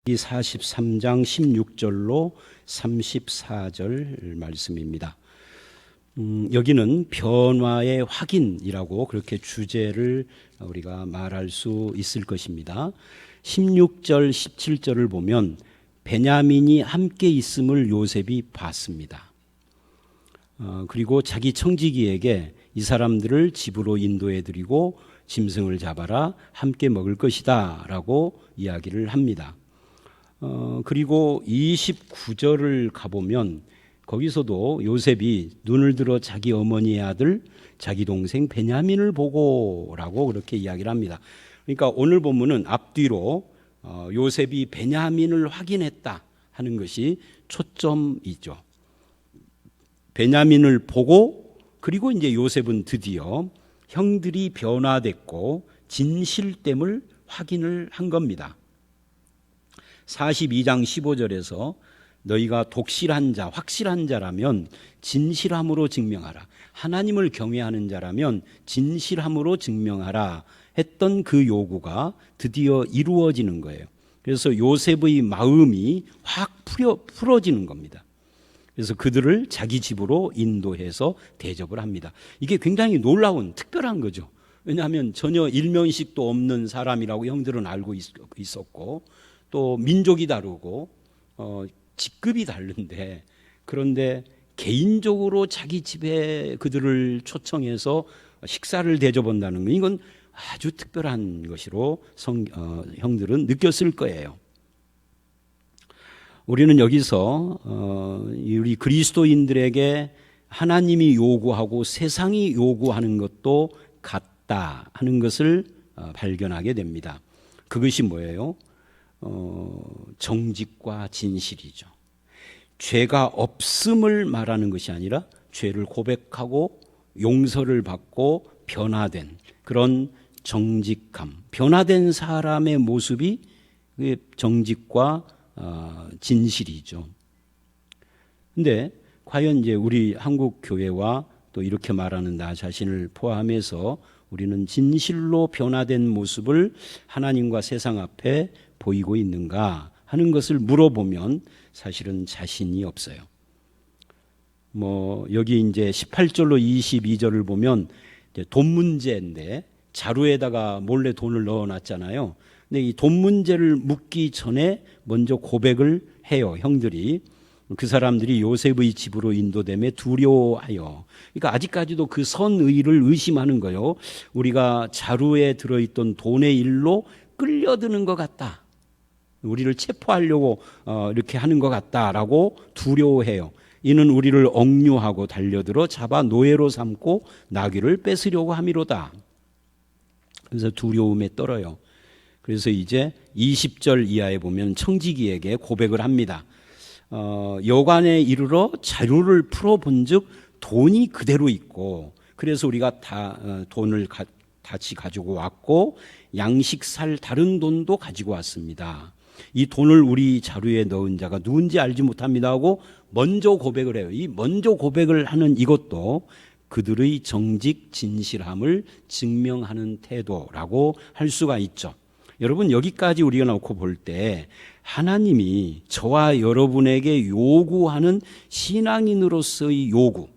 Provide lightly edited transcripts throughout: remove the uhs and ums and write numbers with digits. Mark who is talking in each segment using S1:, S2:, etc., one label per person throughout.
S1: 이 43장 16절로 34절 말씀입니다. 여기는 변화의 확인이라고 그렇게 주제를 우리가 말할 수 있을 것입니다. 16절 17절을 보면 베냐민이 함께 있음을 요셉이 봤습니다. 그리고 자기 청지기에게 이 사람들을 집으로 인도해 드리고 짐승을 잡아라, 함께 먹을 것이다 라고 이야기를 합니다. 그리고 29절을 가보면 거기서도 요셉이 눈을 들어 자기 어머니의 아들 자기 동생 베냐민을 보고라고 그렇게 이야기를 합니다. 그러니까 오늘 본문은 앞뒤로 요셉이 베냐민을 확인했다 하는 것이 초점이죠. 베냐민을 보고 그리고 이제 요셉은 드디어 형들이 변화됐고 진실됨을 확인을 한 겁니다. 42장 15절에서 너희가 독실한 자, 확실한 자라면 진실함으로 증명하라. 하나님을 경외하는 자라면 진실함으로 증명하라 했던 그 요구가 드디어 이루어지는 거예요. 그래서 요셉의 마음이 확 풀어지는 겁니다. 그래서 그들을 자기 집으로 인도해서 대접을 합니다. 이게 굉장히 놀라운 특별한 거죠. 왜냐하면 전혀 일면식도 없는 사람이라고 형들은 알고 있었고 또 민족이 다르고 직급이 다른데, 그런데 개인적으로 자기 집에 그들을 초청해서 식사를 대접한다는 건 이건 아주 특별한 것으로 형들은 느꼈을 거예요. 우리는 여기서 우리 그리스도인들에게 하나님이 요구하고 세상이 요구하는 것도 같다 하는 것을 발견하게 됩니다. 그것이 뭐예요? 정직과 진실이죠. 죄가 없음을 말하는 것이 아니라 죄를 고백하고 용서를 받고 변화된 그런 정직함, 변화된 사람의 모습이 정직과 진실이죠. 근데 과연 이제 우리 한국 교회와 또 이렇게 말하는 나 자신을 포함해서 우리는 진실로 변화된 모습을 하나님과 세상 앞에 보이고 있는가 하는 것을 물어보면 사실은 자신이 없어요. 여기 이제 18절로 22절을 보면 이제 돈 문제인데 자루에다가 몰래 돈을 넣어놨잖아요. 근데 이 돈 문제를 묻기 전에 먼저 고백을 해요, 형들이. 그 사람들이 요셉의 집으로 인도됨에 두려워하여. 그러니까 아직까지도 그 선의를 의심하는 거예요. 우리가 자루에 들어있던 돈의 일로 끌려드는 것 같다. 우리를 체포하려고 이렇게 하는 것 같다라고 두려워해요. 이는 우리를 억류하고 달려들어 잡아 노예로 삼고 나귀를 뺏으려고 함이로다. 그래서 두려움에 떨어요. 그래서 이제 20절 이하에 보면 청지기에게 고백을 합니다. 여관에 이르러 자료를 풀어본 즉 돈이 그대로 있고, 그래서 우리가 돈을 같이 가지고 왔고 양식살 다른 돈도 가지고 왔습니다. 이 돈을 우리 자루에 넣은 자가 누군지 알지 못합니다 하고 먼저 고백을 해요. 이 먼저 고백을 하는 이것도 그들의 정직 진실함을 증명하는 태도라고 할 수가 있죠. 여러분, 여기까지 우리가 놓고 볼 때 하나님이 저와 여러분에게 요구하는 신앙인으로서의 요구,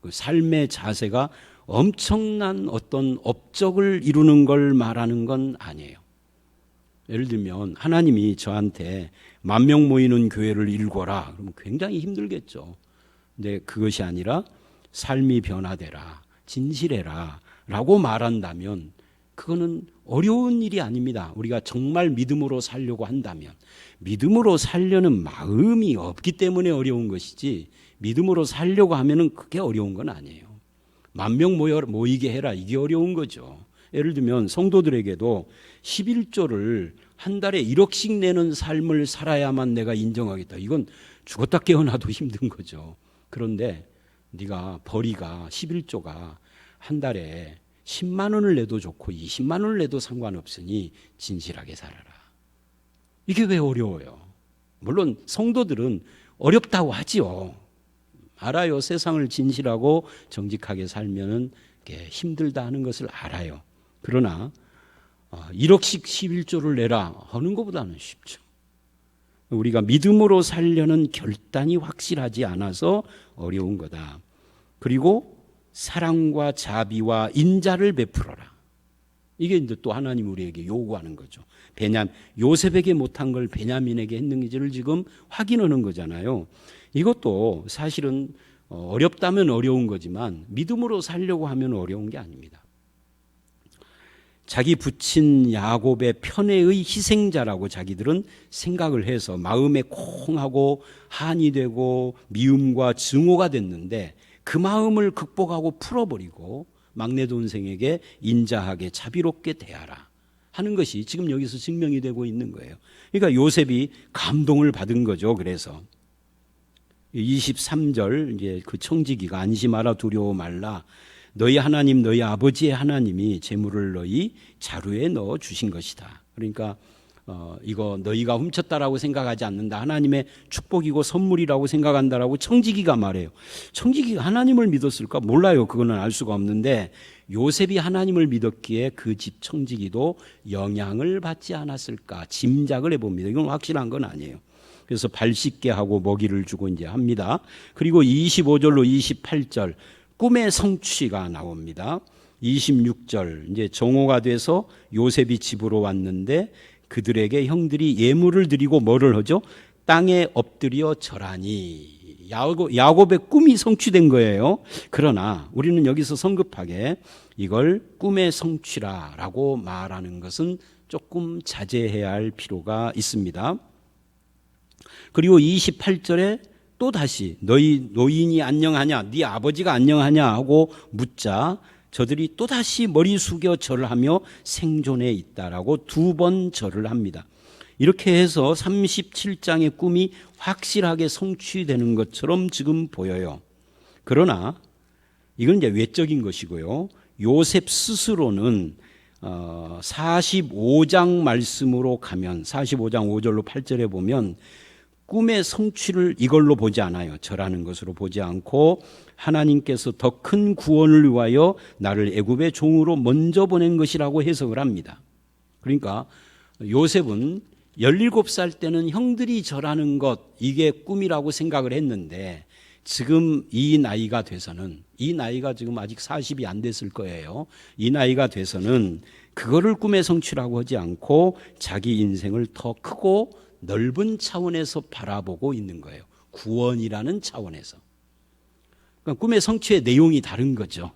S1: 그 삶의 자세가 엄청난 어떤 업적을 이루는 걸 말하는 건 아니에요. 예를 들면 하나님이 저한테 10,000명 모이는 교회를 일궈라 그러면 굉장히 힘들겠죠. 근데 그것이 아니라 삶이 변화되라, 진실해라 라고 말한다면 그거는 어려운 일이 아닙니다. 우리가 정말 믿음으로 살려고 한다면. 믿음으로 살려는 마음이 없기 때문에 어려운 것이지 믿음으로 살려고 하면은 그게 어려운 건 아니에요. 10,000명 모이게 해라, 이게 어려운 거죠. 예를 들면 성도들에게도 11조를 한 달에 1억씩 내는 삶을 살아야만 내가 인정하겠다. 이건 죽었다 깨어나도 힘든 거죠. 그런데 네가 벌이가 11조가 한 달에 10만 원을 내도 좋고 20만 원을 내도 상관없으니 진실하게 살아라. 이게 왜 어려워요? 물론 성도들은 어렵다고 하지요. 알아요. 세상을 진실하고 정직하게 살면은 힘들다 하는 것을 알아요. 그러나 1억씩 11조를 내라 하는 것보다는 쉽죠. 우리가 믿음으로 살려는 결단이 확실하지 않아서 어려운 거다. 그리고 사랑과 자비와 인자를 베풀어라. 이게 이제 또 하나님 우리에게 요구하는 거죠. 요셉에게 못한 걸 베냐민에게 했는지를 지금 확인하는 거잖아요. 이것도 사실은 어렵다면 어려운 거지만 믿음으로 살려고 하면 어려운 게 아닙니다. 자기 부친 야곱의 편애의 희생자라고 자기들은 생각을 해서 마음에 콩하고 한이 되고 미움과 증오가 됐는데 그 마음을 극복하고 풀어버리고 막내 동생에게 인자하게 자비롭게 대하라 하는 것이 지금 여기서 증명이 되고 있는 거예요. 그러니까 요셉이 감동을 받은 거죠. 그래서 23절 이제 그 청지기가 안심하라 두려워 말라 너희 하나님 너희 아버지의 하나님이 재물을 너희 자루에 넣어 주신 것이다. 그러니까 이거 너희가 훔쳤다라고 생각하지 않는다. 하나님의 축복이고 선물이라고 생각한다라고 청지기가 말해요. 청지기가 하나님을 믿었을까? 몰라요. 그거는 알 수가 없는데 요셉이 하나님을 믿었기에 그 집 청지기도 영향을 받지 않았을까? 짐작을 해봅니다. 이건 확실한 건 아니에요. 그래서 발 씻게 하고 먹이를 주고 이제 합니다. 그리고 25절로 28절 꿈의 성취가 나옵니다. 26절 이제 정오가 돼서 요셉이 집으로 왔는데 그들에게 형들이 예물을 드리고 뭐를 하죠? 땅에 엎드려 절하니. 야곱의 꿈이 성취된 거예요. 그러나 우리는 여기서 성급하게 이걸 꿈의 성취라라고 말하는 것은 조금 자제해야 할 필요가 있습니다. 그리고 28절에 또 다시 너희 노인이 안녕하냐 네 아버지가 안녕하냐 하고 묻자 저들이 또다시 머리 숙여 절을 하며 생존해 있다라고 2번 절을 합니다. 이렇게 해서 37장의 꿈이 확실하게 성취되는 것처럼 지금 보여요. 그러나 이건 이제 외적인 것이고요. 요셉 스스로는 45장 말씀으로 가면 45장 5절로 8절에 보면 꿈의 성취를 이걸로 보지 않아요. 절하는 것으로 보지 않고 하나님께서 더 큰 구원을 위하여 나를 애굽의 종으로 먼저 보낸 것이라고 해석을 합니다. 그러니까 요셉은 17살 때는 형들이 절하는 것 이게 꿈이라고 생각을 했는데 지금 이 나이가 돼서는 이 나이가 지금 아직 40이 안 됐을 거예요. 이 나이가 돼서는 그거를 꿈의 성취라고 하지 않고 자기 인생을 더 크고 넓은 차원에서 바라보고 있는 거예요. 구원이라는 차원에서. 그러니까 꿈의 성취의 내용이 다른 거죠.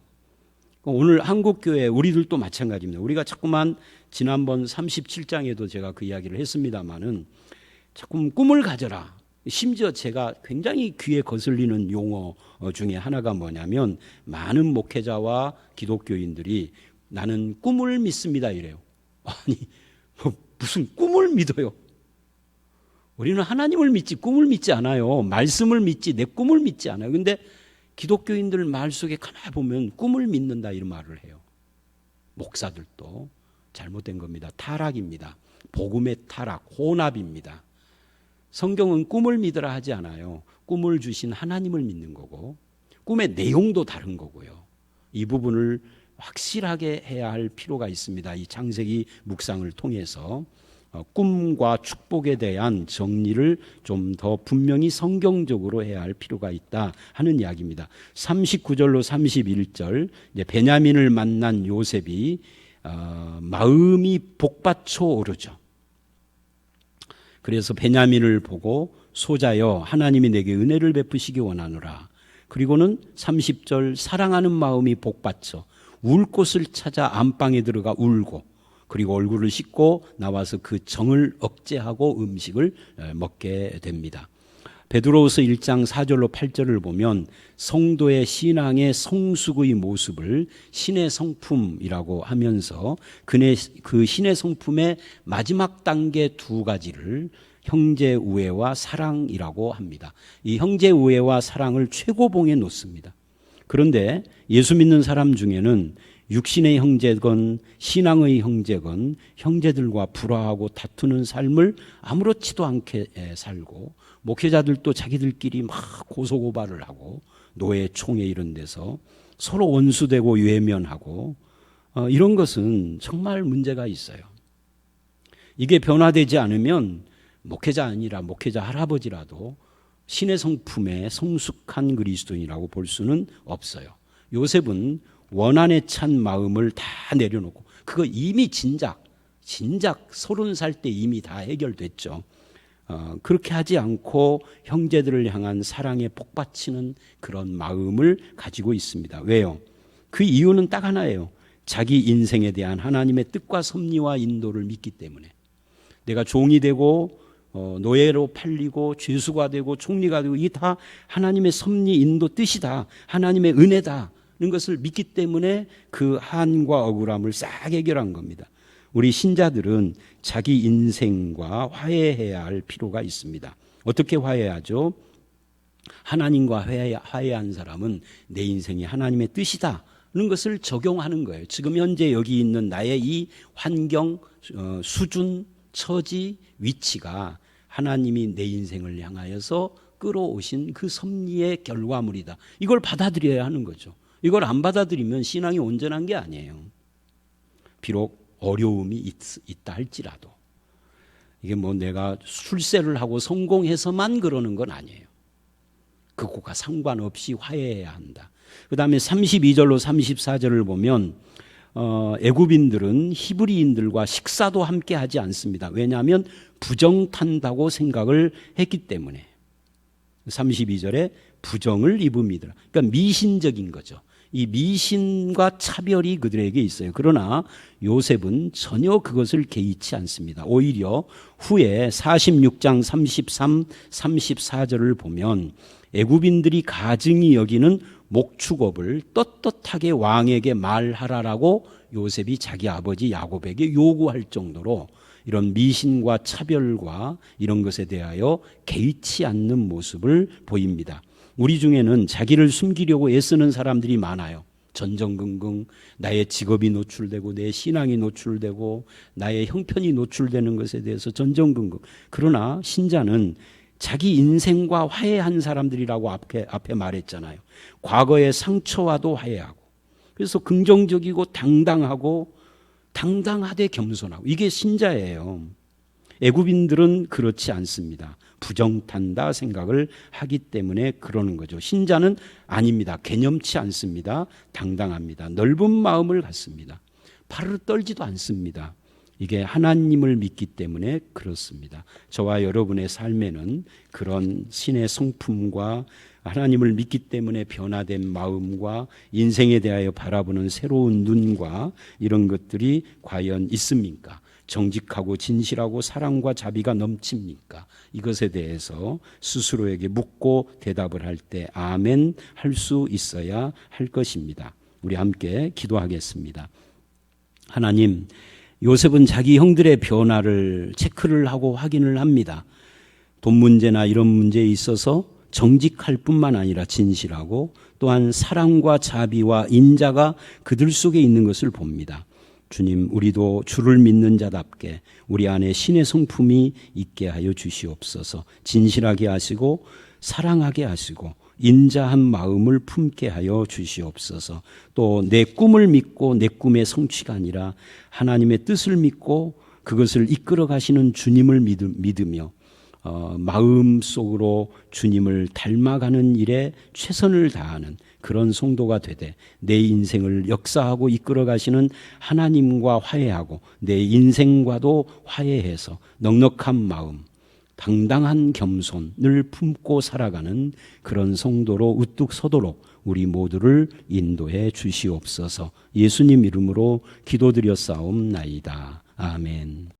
S1: 오늘 한국교회 우리들도 마찬가지입니다. 우리가 자꾸만 지난번 37장에도 제가 그 이야기를 했습니다마는 자꾸 꿈을 가져라. 심지어 제가 굉장히 귀에 거슬리는 용어 중에 하나가 뭐냐면 많은 목회자와 기독교인들이 나는 꿈을 믿습니다 이래요. 아니 무슨 꿈을 믿어요? 우리는 하나님을 믿지 꿈을 믿지 않아요. 말씀을 믿지 내 꿈을 믿지 않아요. 그런데 기독교인들 말 속에 가만히 보면 꿈을 믿는다 이런 말을 해요. 목사들도 잘못된 겁니다. 타락입니다. 복음의 타락, 혼합입니다. 성경은 꿈을 믿으라 하지 않아요. 꿈을 주신 하나님을 믿는 거고 꿈의 내용도 다른 거고요. 이 부분을 확실하게 해야 할 필요가 있습니다. 이 창세기 묵상을 통해서 꿈과 축복에 대한 정리를 좀 더 분명히 성경적으로 해야 할 필요가 있다 하는 이야기입니다. 39절로 31절 이제 베냐민을 만난 요셉이 마음이 복받쳐 오르죠. 그래서 베냐민을 보고 소자여 하나님이 내게 은혜를 베푸시기 원하노라. 그리고는 30절 사랑하는 마음이 복받쳐 울 곳을 찾아 안방에 들어가 울고 그리고 얼굴을 씻고 나와서 그 정을 억제하고 음식을 먹게 됩니다. 베드로후서 1장 4절로 8절을 보면 성도의 신앙의 성숙의 모습을 신의 성품이라고 하면서 그 신의 성품의 마지막 단계 2가지를 형제 우애와 사랑이라고 합니다. 이 형제 우애와 사랑을 최고봉에 놓습니다. 그런데 예수 믿는 사람 중에는 육신의 형제건 신앙의 형제건 형제들과 불화하고 다투는 삶을 아무렇지도 않게 살고 목회자들도 자기들끼리 막 고소고발을 하고 노예 총회 이런 데서 서로 원수되고 외면하고 이런 것은 정말 문제가 있어요. 이게 변화되지 않으면 목회자 아니라 목회자 할아버지라도 신의 성품에 성숙한 그리스도인이라고 볼 수는 없어요. 요셉은 원한에 찬 마음을 다 내려놓고, 그거 이미 진작 30살 때 이미 다 해결됐죠. 그렇게 하지 않고 형제들을 향한 사랑에 복받치는 그런 마음을 가지고 있습니다. 왜요? 그 이유는 딱 하나예요. 자기 인생에 대한 하나님의 뜻과 섭리와 인도를 믿기 때문에. 내가 종이 되고 노예로 팔리고 죄수가 되고 총리가 되고, 이게 다 하나님의 섭리, 인도, 뜻이다, 하나님의 은혜다는 것을 믿기 때문에 그 한과 억울함을 싹 해결한 겁니다. 우리 신자들은 자기 인생과 화해해야 할 필요가 있습니다. 어떻게 화해하죠? 하나님과 화해한 사람은 내 인생이 하나님의 뜻이다 는 것을 적용하는 거예요. 지금 현재 여기 있는 나의 이 환경, 수준, 처지, 위치가 하나님이 내 인생을 향하여서 끌어오신 그 섭리의 결과물이다. 이걸 받아들여야 하는 거죠. 이걸 안 받아들이면 신앙이 온전한 게 아니에요. 비록 어려움이 있다 할지라도. 이게 뭐 내가 출세를 하고 성공해서만 그러는 건 아니에요. 그것과 상관없이 화해해야 한다. 그 다음에 32절로 34절을 보면 애굽인들은 히브리인들과 식사도 함께 하지 않습니다. 왜냐하면 부정탄다고 생각을 했기 때문에. 32절에 부정을 입음이더라. 그러니까 미신적인 거죠. 이 미신과 차별이 그들에게 있어요. 그러나 요셉은 전혀 그것을 개의치 않습니다. 오히려 후에 46장 33, 34절을 보면 애굽인들이 가증히 여기는 목축업을 떳떳하게 왕에게 말하라라고 요셉이 자기 아버지 야곱에게 요구할 정도로 이런 미신과 차별과 이런 것에 대하여 개의치 않는 모습을 보입니다. 우리 중에는 자기를 숨기려고 애쓰는 사람들이 많아요. 전전긍긍 나의 직업이 노출되고 내 신앙이 노출되고 나의 형편이 노출되는 것에 대해서 전전긍긍. 그러나 신자는 자기 인생과 화해한 사람들이라고 앞에 말했잖아요. 과거의 상처와도 화해하고, 그래서 긍정적이고 당당하되 겸손하고, 이게 신자예요. 애굽인들은 그렇지 않습니다. 부정탄다 생각을 하기 때문에 그러는 거죠. 신자는 아닙니다. 개념치 않습니다. 당당합니다. 넓은 마음을 갖습니다. 발을 떨지도 않습니다. 이게 하나님을 믿기 때문에 그렇습니다. 저와 여러분의 삶에는 그런 신의 성품과 하나님을 믿기 때문에 변화된 마음과 인생에 대하여 바라보는 새로운 눈과 이런 것들이 과연 있습니까? 정직하고 진실하고 사랑과 자비가 넘칩니까? 이것에 대해서 스스로에게 묻고 대답을 할 때 아멘 할 수 있어야 할 것입니다. 우리 함께 기도하겠습니다. 하나님, 요셉은 자기 형들의 변화를 체크를 하고 확인을 합니다. 돈 문제나 이런 문제에 있어서 정직할 뿐만 아니라 진실하고 또한 사랑과 자비와 인자가 그들 속에 있는 것을 봅니다. 주님, 우리도 주를 믿는 자답게 우리 안에 신의 성품이 있게 하여 주시옵소서. 진실하게 하시고 사랑하게 하시고 인자한 마음을 품게 하여 주시옵소서. 또 내 꿈을 믿고 내 꿈의 성취가 아니라 하나님의 뜻을 믿고 그것을 이끌어 가시는 주님을 믿으며 마음속으로 주님을 닮아가는 일에 최선을 다하는 그런 성도가 되되, 내 인생을 역사하고 이끌어 가시는 하나님과 화해하고 내 인생과도 화해해서 넉넉한 마음, 당당한 겸손을 품고 살아가는 그런 성도로 우뚝 서도록 우리 모두를 인도해 주시옵소서. 예수님 이름으로 기도드렸사옵나이다. 아멘.